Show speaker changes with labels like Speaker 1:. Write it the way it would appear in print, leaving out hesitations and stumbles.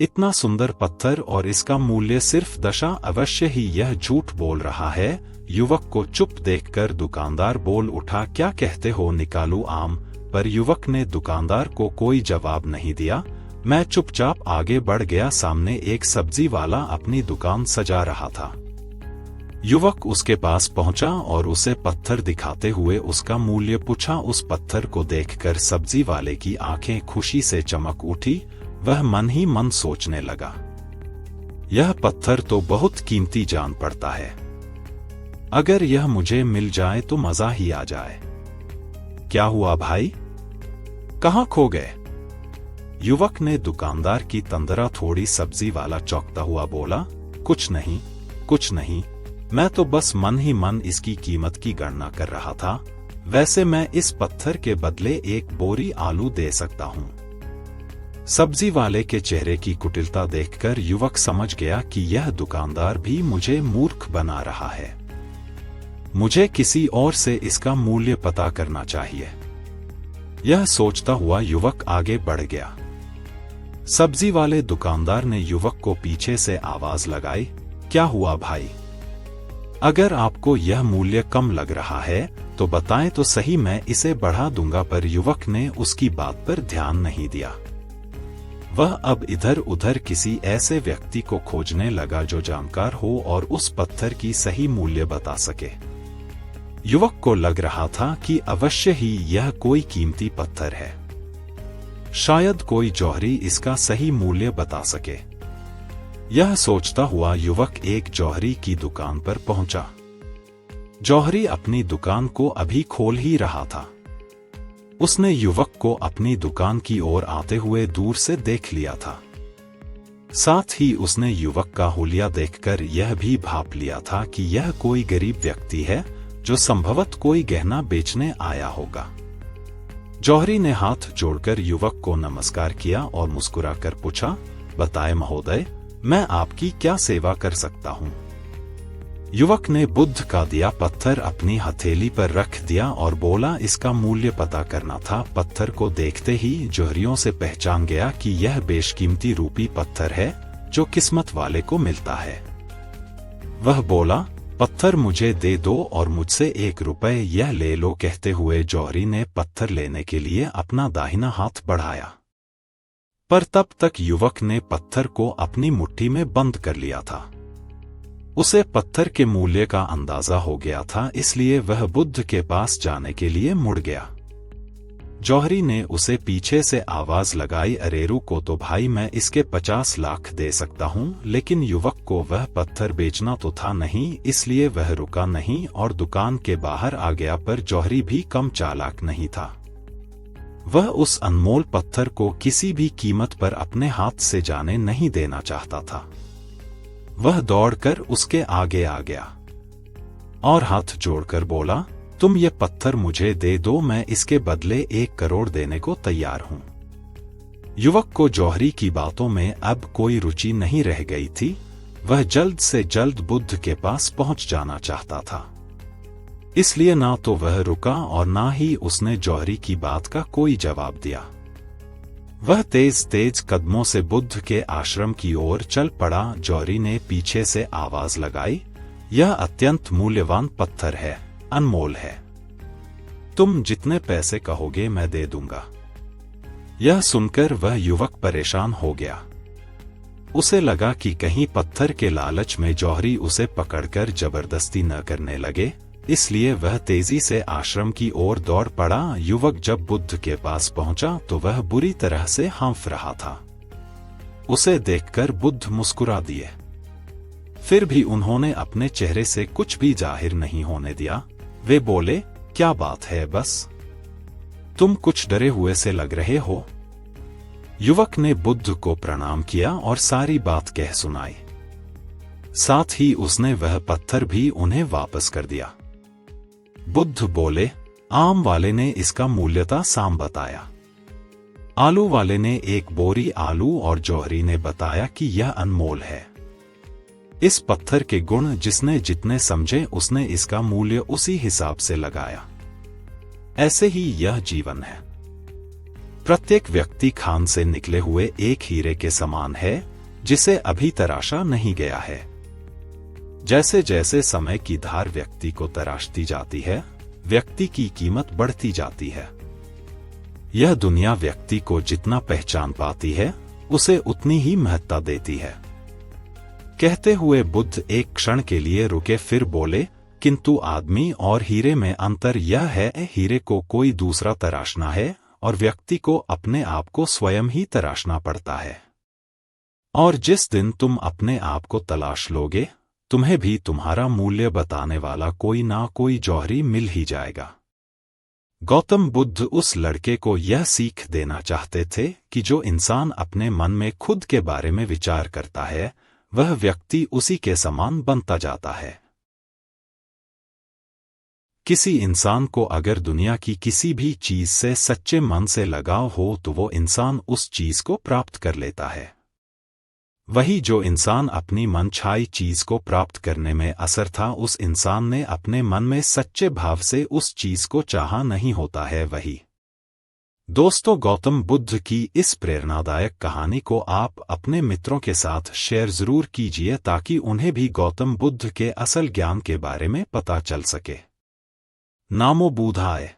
Speaker 1: इतना सुंदर पत्थर और इसका मूल्य सिर्फ 10। अवश्य ही यह झूठ बोल रहा है। युवक को चुप देखकर दुकानदार बोल उठा, क्या कहते हो, निकालूं आम? पर युवक ने दुकानदार को कोई जवाब नहीं दिया। मैं चुपचाप आगे बढ़ गया। सामने एक सब्जी वाला अपनी दुकान सजा रहा था। युवक उसके पास पहुंचा और उसे पत्थर दिखाते हुए उसका मूल्य पूछा। उस पत्थर को देखकर सब्जी वाले की आंखें खुशी से चमक उठी। वह मन ही मन सोचने लगा, यह पत्थर तो बहुत कीमती जान पड़ता है। अगर यह मुझे मिल जाए तो मजा ही आ जाए। क्या हुआ भाई, कहाँ खो गए? युवक ने दुकानदार की तंद्रा थोड़ी। सब्जी वाला चौंकता हुआ बोला, कुछ नहीं, मैं तो बस मन ही मन इसकी कीमत की गणना कर रहा था। वैसे मैं इस पत्थर के बदले एक बोरी आलू दे सकता हूँ। सब्जी वाले के चेहरे की कुटिलता देखकर युवक समझ गया कि यह दुकानदार भी मुझे मूर्ख बना रहा है। मुझे किसी और से इसका मूल्य पता करना चाहिए। यह सोचता हुआ युवक आगे बढ़ गया। सब्जी वाले दुकानदार ने युवक को पीछे से आवाज लगाई, क्या हुआ भाई? अगर आपको यह मूल्य कम लग रहा है तो बताएं तो सही, मैं इसे बढ़ा दूंगा। पर युवक ने उसकी बात पर ध्यान नहीं दिया। वह अब इधर उधर किसी ऐसे व्यक्ति को खोजने लगा जो जानकार हो और उस पत्थर की सही मूल्य बता सके। युवक को लग रहा था कि अवश्य ही यह कोई कीमती पत्थर है। शायद कोई जौहरी इसका सही मूल्य बता सके। यह सोचता हुआ युवक एक जौहरी की दुकान पर पहुंचा। जौहरी अपनी दुकान को अभी खोल ही रहा था। उसने युवक को अपनी दुकान की ओर आते हुए दूर से देख लिया था। साथ ही उसने युवक का हुलिया देखकर यह भी भांप लिया था कि यह कोई गरीब व्यक्ति है जो संभवतः कोई गहना बेचने आया होगा। जौहरी ने हाथ जोड़कर युवक को नमस्कार किया और मुस्कुराकर पूछा, बताएं महोदय, मैं आपकी क्या सेवा कर सकता हूं? युवक ने बुद्ध का दिया पत्थर अपनी हथेली पर रख दिया और बोला, इसका मूल्य पता करना था। पत्थर को देखते ही जौहरियों से पहचान गया कि यह बेशकीमती रूपी पत्थर है जो किस्मत वाले को मिलता है। वह बोला, पत्थर मुझे दे दो और मुझसे 1 रुपए यह ले लो। कहते हुए जौहरी ने पत्थर लेने के लिए अपना दाहिना हाथ बढ़ाया, पर तब तक युवक ने पत्थर को अपनी मुट्ठी में बंद कर लिया था। उसे पत्थर के मूल्य का अंदाजा हो गया था, इसलिए वह बुद्ध के पास जाने के लिए मुड़ गया। जौहरी ने उसे पीछे से आवाज लगाई, अरे रुको तो भाई, मैं इसके 50 लाख दे सकता हूं। लेकिन युवक को वह पत्थर बेचना तो था नहीं, इसलिए वह रुका नहीं और दुकान के बाहर आ गया। पर जौहरी भी कम चालाक नहीं था। वह उस अनमोल पत्थर को किसी भी कीमत पर अपने हाथ से जाने नहीं देना चाहता था। वह दौड़कर उसके आगे आ गया और हाथ जोड़कर बोला, तुम ये पत्थर मुझे दे दो, मैं इसके बदले 1 करोड़ देने को तैयार हूं। युवक को जौहरी की बातों में अब कोई रुचि नहीं रह गई थी। वह जल्द से जल्द बुद्ध के पास पहुंच जाना चाहता था। इसलिए ना तो वह रुका और ना ही उसने जौहरी की बात का कोई जवाब दिया। वह तेज तेज कदमों से बुद्ध के आश्रम की ओर चल पड़ा। जौहरी ने पीछे से आवाज लगाई, यह अत्यंत मूल्यवान पत्थर है, अनमोल है। तुम जितने पैसे कहोगे मैं दे दूंगा। यह सुनकर वह युवक परेशान हो गया। उसे लगा कि कहीं पत्थर के लालच में जौहरी उसे पकड़कर जबरदस्ती न करने लगे, इसलिए वह तेजी से आश्रम की ओर दौड़ पड़ा। युवक जब बुद्ध के पास पहुंचा तो वह बुरी तरह से हांफ रहा था। उसे देखकर बुद्ध मुस्कुरा दिए। फिर भी उन्होंने अपने चेहरे से कुछ भी जाहिर नहीं होने दिया। वे बोले, क्या बात है, बस तुम कुछ डरे हुए से लग रहे हो। युवक ने बुद्ध को प्रणाम किया और सारी बात कह सुनाई। साथ ही उसने वह पत्थर भी उन्हें वापस कर दिया। बुद्ध बोले, आम वाले ने इसका मूल्यता साम बताया, आलू वाले ने 1 बोरी आलू और जौहरी ने बताया कि यह अनमोल है। इस पत्थर के गुण जिसने जितने समझे उसने इसका मूल्य उसी हिसाब से लगाया। ऐसे ही यह जीवन है। प्रत्येक व्यक्ति खान से निकले हुए एक हीरे के समान है जिसे अभी तराशा नहीं गया है। जैसे जैसे समय की धार व्यक्ति को तराशती जाती है, व्यक्ति की कीमत बढ़ती जाती है। यह दुनिया व्यक्ति को जितना पहचान पाती है, उसे उतनी ही महत्ता देती है। कहते हुए बुद्ध एक क्षण के लिए रुके, फिर बोले, किंतु आदमी और हीरे में अंतर यह है, हीरे को कोई दूसरा तराशना है और व्यक्ति को अपने आप को स्वयं ही तराशना पड़ता है। और जिस दिन तुम अपने आप को तलाश लोगे, तुम्हें भी तुम्हारा मूल्य बताने वाला कोई ना कोई जौहरी मिल ही जाएगा। गौतम बुद्ध उस लड़के को यह सीख देना चाहते थे कि जो इंसान अपने मन में खुद के बारे में विचार करता है, वह व्यक्ति उसी के समान बनता जाता है। किसी इंसान को अगर दुनिया की किसी भी चीज से सच्चे मन से लगाव हो तो वो इंसान उस चीज को प्राप्त कर लेता है। वही जो इंसान अपनी मनचाही चीज को प्राप्त करने में असर था, उस इंसान ने अपने मन में सच्चे भाव से उस चीज को चाहा नहीं होता है वही। दोस्तों, गौतम बुद्ध की इस प्रेरणादायक कहानी को आप अपने मित्रों के साथ शेयर जरूर कीजिए ताकि उन्हें भी गौतम बुद्ध के असल ज्ञान के बारे में पता चल सके। नामो बुद्धाय।